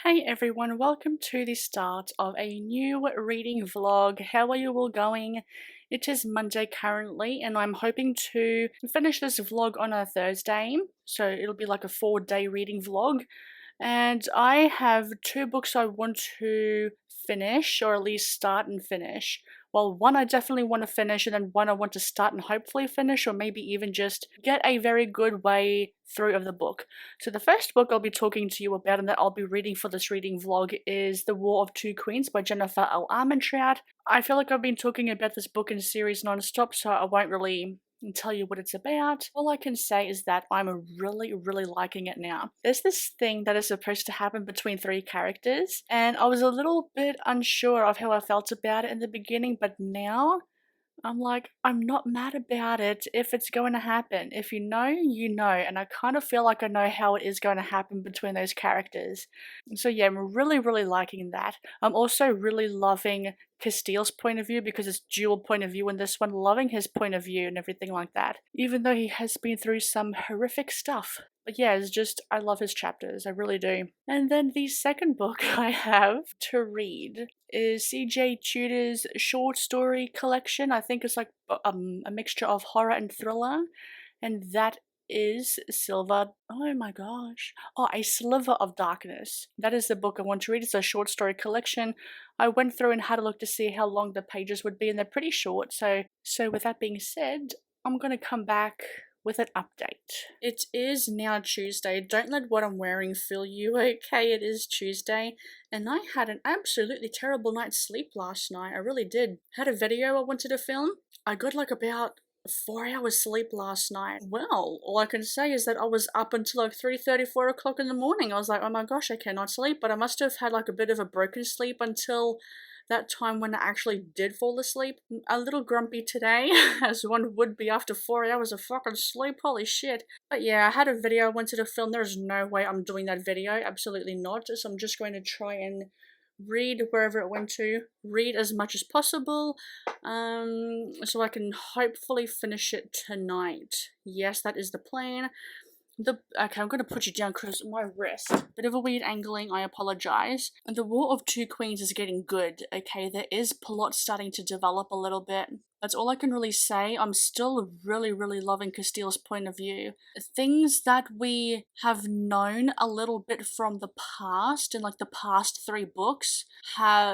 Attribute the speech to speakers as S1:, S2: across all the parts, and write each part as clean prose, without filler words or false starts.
S1: Hey everyone, welcome to the start of a new reading vlog. How are you all going? It is Monday currently, and I'm hoping to finish this vlog on a Thursday, so it'll be like a 4-day reading vlog. And I have two books I want to finish, or at least start and finish. Well, one I definitely want to finish, and then one I want to start and hopefully finish, or maybe even just get a very good way through of the book. So the first book I'll be talking to you about and that I'll be reading for this reading vlog is The War of Two Queens by Jennifer L. Armentrout. I feel like I've been talking about this book in series non-stop, so I won't really tell you what it's about. All I can say is that I'm really liking it now. There's this thing that is supposed to happen between three characters, and I was a little bit unsure of how I felt about it in the beginning, but now I'm like, I'm not mad about it if it's going to happen. If you know, you know. And I kind of feel like I know how it is going to happen between those characters. So yeah, I'm really liking that. I'm also really loving Castile's point of view because it's dual point of view in this one, loving his point of view and everything like that. Even though he has been through some horrific stuff. But yeah, it's just, I love his chapters, I really do. And then the second book I have to read is CJ Tudor's short story collection. I think it's like a mixture of horror and thriller. And that is Silver. Oh my gosh. Oh, A Sliver of Darkness. That is the book I want to read. It's a short story collection. I went through and had a look to see how long the pages would be, and they're pretty short. So with that being said, I'm gonna come back with an update. It is now Tuesday. Don't let what I'm wearing fool you, okay? It is Tuesday, and I had an absolutely terrible night's sleep last night. I really did. Had a video I wanted to film. I got like about 4 hours sleep last night. Well, all I can say is that I was up until like 3:30, 4 o'clock in the morning. I was like, oh my gosh, I cannot sleep, but I must have had like a bit of a broken sleep until that time when I actually did fall asleep. A little grumpy today, as one would be after 4 hours of fucking sleep, holy shit. But yeah, I had a video I wanted to film. There's no way I'm doing that video, absolutely not. So I'm just going to try and read wherever it went to, read as much as possible, so I can hopefully finish it tonight. Yes, that is the plan. Okay, I'm gonna put you down because my wrist. Bit of a weird angling, I apologize. The War of Two Queens is getting good, okay? There is plot starting to develop a little bit. That's all I can really say. I'm still really loving Castile's point of view. Things that we have known a little bit from the past, in like the past 3 books,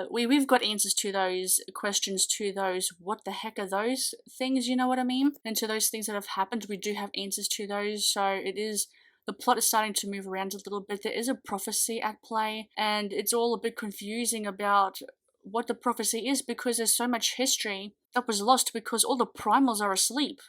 S1: we've got answers to those questions, to those what the heck are those things, you know what I mean? And to those things that have happened, we do have answers to those, so it is, the plot is starting to move around a little bit. There is a prophecy at play, and it's all a bit confusing about what the prophecy is because there's so much history that was lost because all the primals are asleep.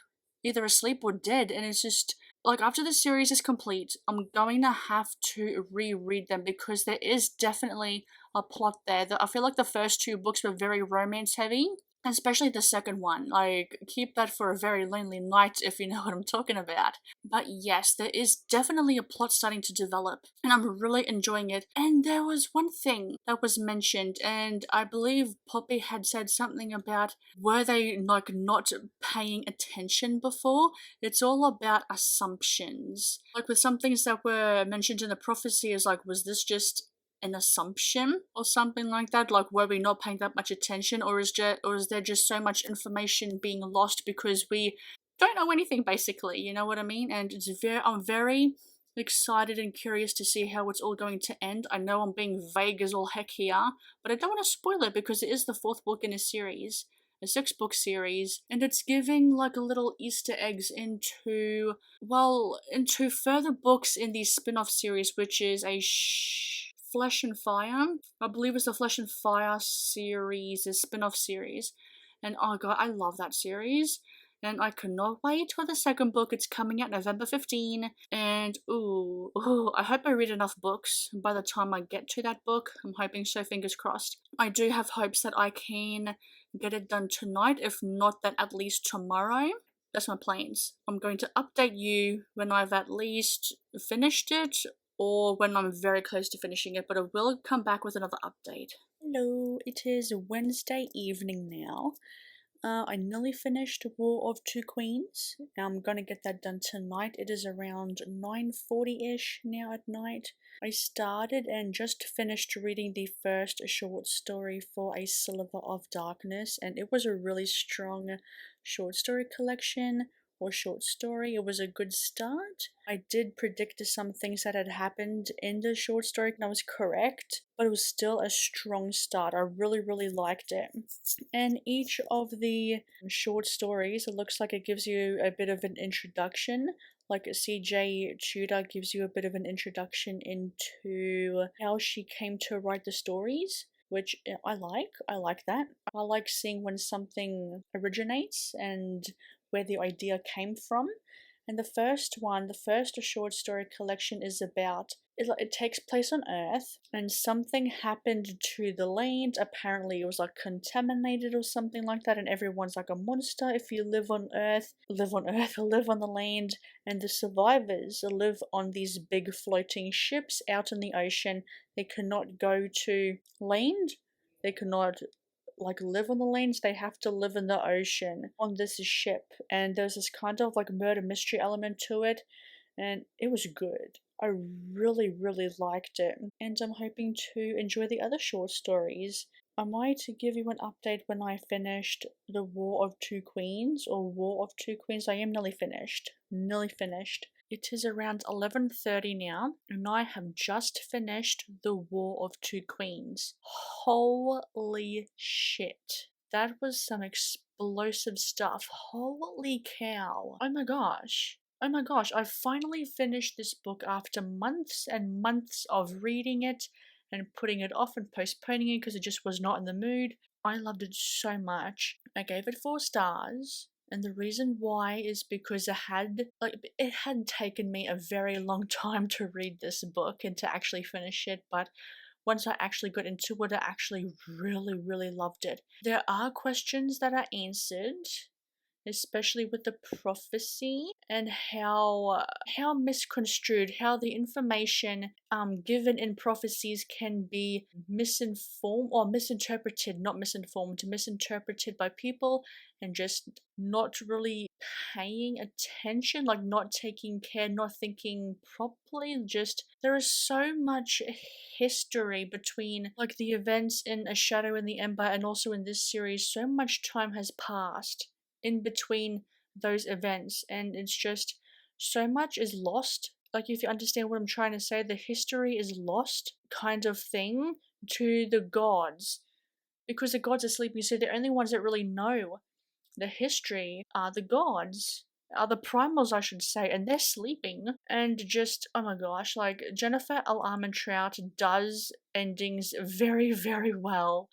S1: Either asleep or dead, and it's just, like, after the series is complete, I'm going to have to reread them because there is definitely a plot there. I feel like the first 2 books were very romance heavy, especially the second one. Like, keep that for a very lonely night if you know what I'm talking about. But yes, there is definitely a plot starting to develop, and I'm really enjoying it. And there was one thing that was mentioned, and I believe Poppy had said something about, were they like not paying attention before? It's all about assumptions. Like with some things that were mentioned in the prophecy, is like, was this just an assumption or something like that? Like, were we not paying that much attention, or is there just so much information being lost because we don't know anything, basically, you know what I mean? And I'm very excited and curious to see how it's all going to end. I know I'm being vague as all heck here, but I don't want to spoil it because it is the 4th book in a series, a 6-book series, and it's giving like a little Easter eggs into, well, into further books in the spin-off series, which is a Flesh and Fire. I believe it's the Flesh and Fire series, a spin-off series. And oh god, I love that series. And I cannot wait for the 2nd book. It's coming out November 15. And ooh, I hope I read enough books by the time I get to that book. I'm hoping so, fingers crossed. I do have hopes that I can get it done tonight, if not then at least tomorrow. That's my plans. I'm going to update you when I've at least finished it, or when I'm very close to finishing it, but I will come back with another update. Hello, it is Wednesday evening now. I nearly finished War of Two Queens. I'm gonna get that done tonight. It is around 9:40ish now at night. I started and just finished reading the first short story for A Sliver of Darkness, and it was a really strong short story collection or short story. It was a good start. I did predict some things that had happened in the short story and I was correct, but it was still a strong start. I really liked it. And each of the short stories, it looks like it gives you a bit of an introduction. Like CJ Tudor gives you a bit of an introduction into how she came to write the stories, which I like. I like that. I like seeing when something originates and where the idea came from. And the first one, the first short story collection is about it takes place on Earth, and something happened to the land. Apparently, it was like contaminated or something like that, and everyone's like a monster if you live on Earth, or live on the land. And the survivors live on these big floating ships out in the ocean. They cannot go to land. They cannot like live on the lands. They have to live in the ocean on this ship, and there's this kind of like murder mystery element to it, and it was good. I really liked it, and I'm hoping to enjoy the other short stories. I might give you an update when I finished The War of Two Queens or War of Two Queens. I am nearly finished. Nearly finished. It is around 11:30 now, and I have just finished The War of Two Queens. Holy shit. That was some explosive stuff. Holy cow. Oh my gosh. Oh my gosh, I finally finished this book after months and months of reading it and putting it off and postponing it because it just was not in the mood. I loved it so much. I gave it 4 stars. And the reason why is because it had taken me a very long time to read this book and to actually finish it, but once I actually got into it, I actually really loved it. There are questions that are answered, especially with the prophecy and how misconstrued, how the information given in prophecies can be misinformed or misinterpreted, not misinformed, misinterpreted by people, and just not really paying attention, like not taking care, not thinking properly. Just there is so much history between like the events in A Shadow in the Ember and also in this series. So much time has passed in between those events, and it's just so much is lost. Like, if you understand what I'm trying to say, the history is lost kind of thing to the gods, because the gods are sleeping, so the only ones that really know the history are the gods, are the primals, I should say, and they're sleeping. And just, oh my gosh, like Jennifer L. Armentrout does endings very well.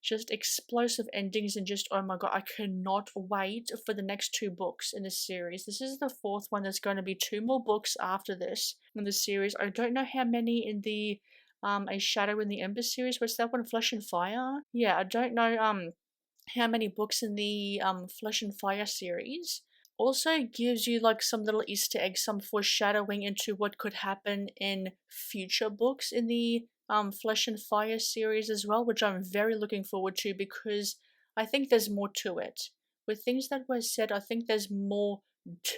S1: Just explosive endings, and just, oh my god, I cannot wait for the next 2 books in this series. This is the 4th one. There's going to be 2 more books after this in the series. I don't know how many in the A Shadow in the Ember series. What's that one? Flesh and Fire? Yeah, I don't know how many books in the Flesh and Fire series. Also gives you like some little Easter eggs, some foreshadowing into what could happen in future books in the Flesh and Fire series as well, which I'm very looking forward to, because I think there's more to it. With things that were said, I think there's more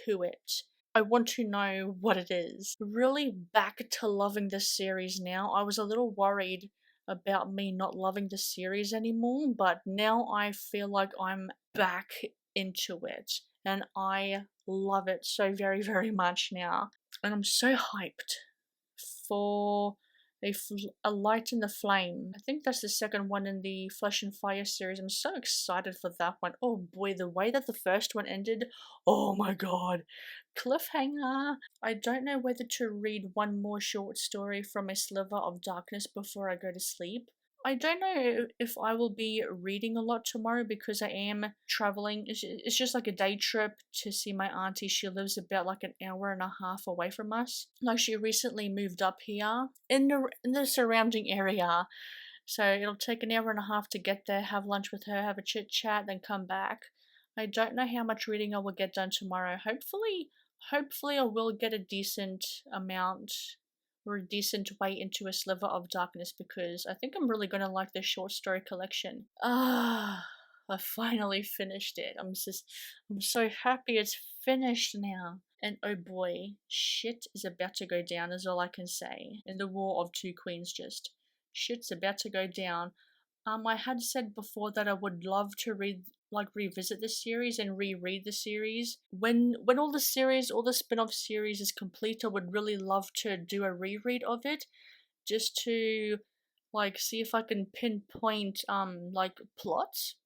S1: to it. I want to know what it is. Really back to loving this series now. I was a little worried about me not loving the series anymore, but now I feel like I'm back into it, and I love it so very much now. And I'm so hyped for a Light in the Flame. I think that's the second one in the Flesh and Fire series. I'm so excited for that one. Oh boy, the way that the first one ended, oh my god. Cliffhanger. I don't know whether to read one more short story from A Sliver of Darkness before I go to sleep. I don't know if I will be reading a lot tomorrow because I am traveling. It's just like a day trip to see my auntie. She lives about like an hour and a half away from us. Like, she recently moved up here in the surrounding area. So it'll take an hour and a half to get there, have lunch with her, have a chit chat, then come back. I don't know how much reading I will get done tomorrow. Hopefully I will get a decent amount or a decent way into A Sliver of Darkness, because I think I'm really gonna like this short story collection. I finally finished it. I'm so happy it's finished now. And oh boy, shit is about to go down is all I can say. In the War of Two Queens, just shit's about to go down. I had said before that I would love to revisit the series and reread the series. When all the spin-off series is complete, I would really love to do a reread of it, just to see if I can pinpoint plots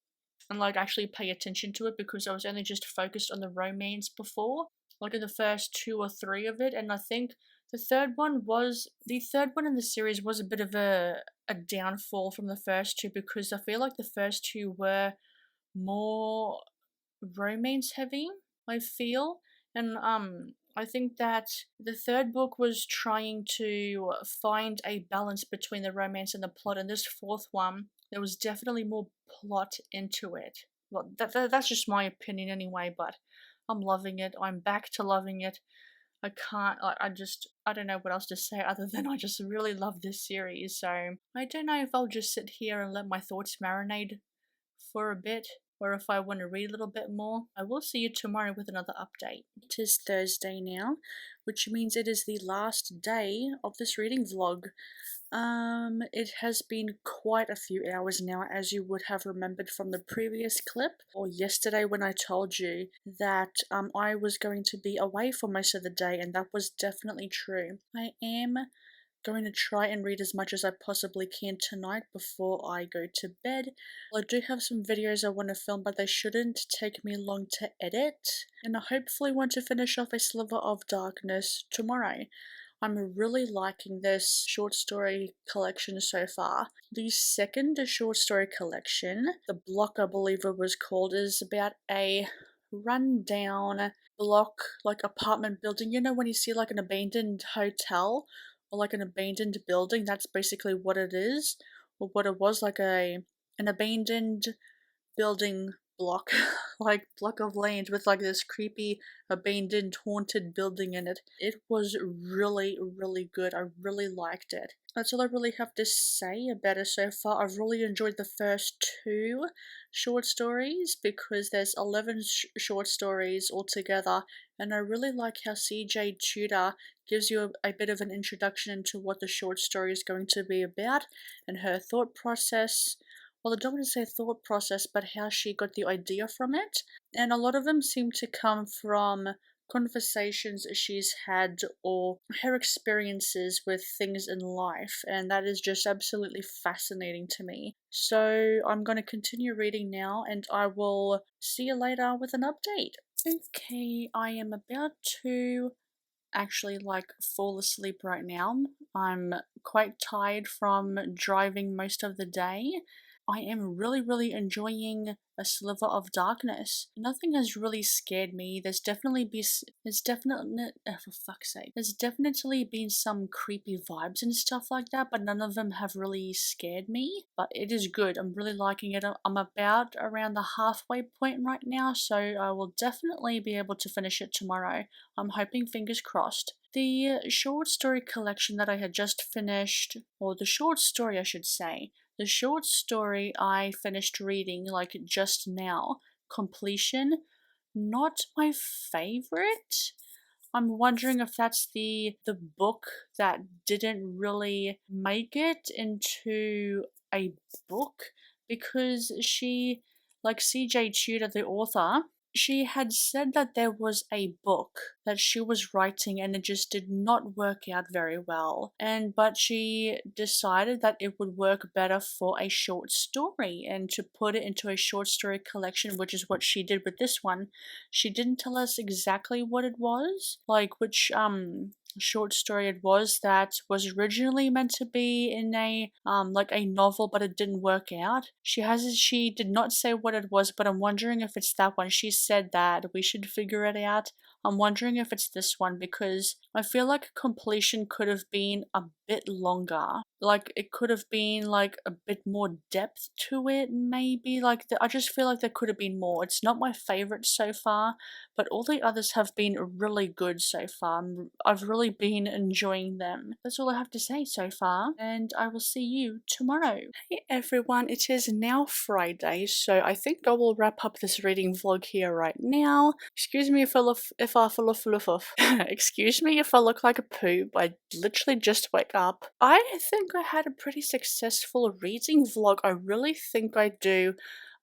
S1: and actually pay attention to it, because I was only just focused on the romance before, in the first two or three of it, and I think the third one in the series was a bit of a downfall from the first two, because I feel like the first two were more romance heavy, I feel. And I think that the third book was trying to find a balance between the romance and the plot, and this fourth one, there was definitely more plot into it. Well, that's just my opinion anyway, but I'm loving it. I'm back to loving it. I can't, I don't know what else to say other than I just really love this series. So I don't know if I'll just sit here and let my thoughts marinate for a bit, or if I want to read a little bit more. I will see you tomorrow with another update. It is Thursday now, which means it is the last day of this reading vlog. It has been quite a few hours now, as you would have remembered from the previous clip, or yesterday when I told you that I was going to be away for most of the day, and that was definitely true. I am going to try and read as much as I possibly can tonight before I go to bed. Well, I do have some videos I want to film, but they shouldn't take me long to edit, and I hopefully want to finish off A Sliver of Darkness tomorrow. I'm really liking this short story collection so far. The second short story collection, The Block I believe it was called, is about a rundown block, apartment building. You know when you see an abandoned hotel or an abandoned building, that's basically what it is, or what it was, an abandoned building block, block of land with this creepy abandoned haunted building in it. It was really, really good. I really liked it. That's all I really have to say about it so far. I've really enjoyed the first two short stories, because there's 11 short stories altogether, and I really like how CJ Tudor gives you a bit of an introduction into what the short story is going to be about, and her thought process. Well, I don't want to say thought process, but how she got the idea from it. And a lot of them seem to come from conversations she's had or her experiences with things in life, and that is just absolutely fascinating to me. So I'm going to continue reading now, and I will see you later with an update. Okay, I am about to actually fall asleep right now. I'm quite tired from driving most of the day. I am really, really enjoying A Sliver of Darkness. Nothing has really scared me. There's definitely for fuck's sake. There's definitely been some creepy vibes and stuff like that, but none of them have really scared me. But it is good. I'm really liking it. I'm about around the halfway point right now, so I will definitely be able to finish it tomorrow. I'm hoping, fingers crossed. The short story collection that I had just finished, or the short story I should say, the short story I finished reading just now, Completion, not my favorite. I'm wondering if that's the book that didn't really make it into a book, because she, CJ Tudor, the author, she had said that there was a book that she was writing and it just did not work out very well. But she decided that it would work better for a short story and to put it into a short story collection, which is what she did with this one. She didn't tell us exactly what it was, which short story it was that was originally meant to be in a a novel, but it didn't work out. She did not say what it was, but I'm wondering if it's that one. She said that we should figure it out. I'm wondering if it's this one, because I feel like Completion could have been a bit longer. Like it could have been like a bit more depth to it, maybe. Like I just feel like there could have been more. It's not my favorite so far, but all the others have been really good so far. I've really been enjoying them. That's all I have to say so far, and I will see you tomorrow. Hey everyone, it is now Friday, so I think I will wrap up this reading vlog here right now. Excuse me if I excuse me if I look like a poob. I literally just wake up. I think I had a pretty successful reading vlog. I really think I do.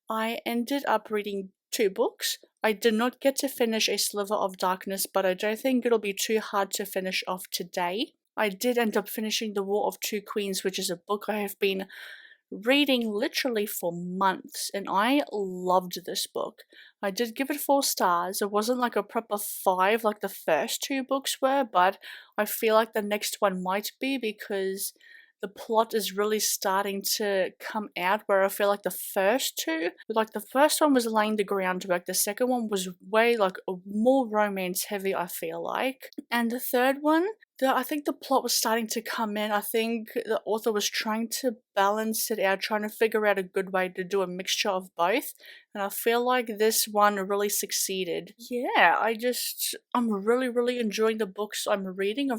S1: I ended up reading 2 books. I did not get to finish A Sliver of Darkness, but I don't think it'll be too hard to finish off today. I did end up finishing The War of Two Queens, which is a book I have been reading literally for months, and I loved this book. I did give it 4 stars. It wasn't like a proper 5 like the first 2 books were, but I feel like the next one might be, because the plot is really starting to come out, where I feel like the first 2, like the first one was laying the groundwork, the second one was way like more romance heavy, I feel like, and the third one, I think the plot was starting to come in. I think the author was trying to balance it out, trying to figure out a good way to do a mixture of both, and I feel like this one really succeeded. Yeah, I'm really enjoying the books I'm reading.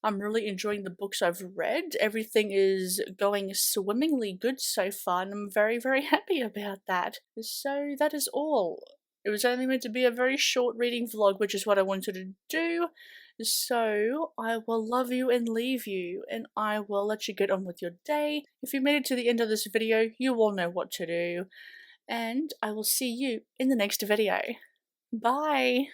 S1: I'm really enjoying the books I've read. Everything is going swimmingly good so far, and I'm very happy about that. So that is all. It was only meant to be a very short reading vlog, which is what I wanted to do. So I will love you and leave you, and I will let you get on with your day. If you made it to the end of this video, you will know what to do. And I will see you in the next video. Bye!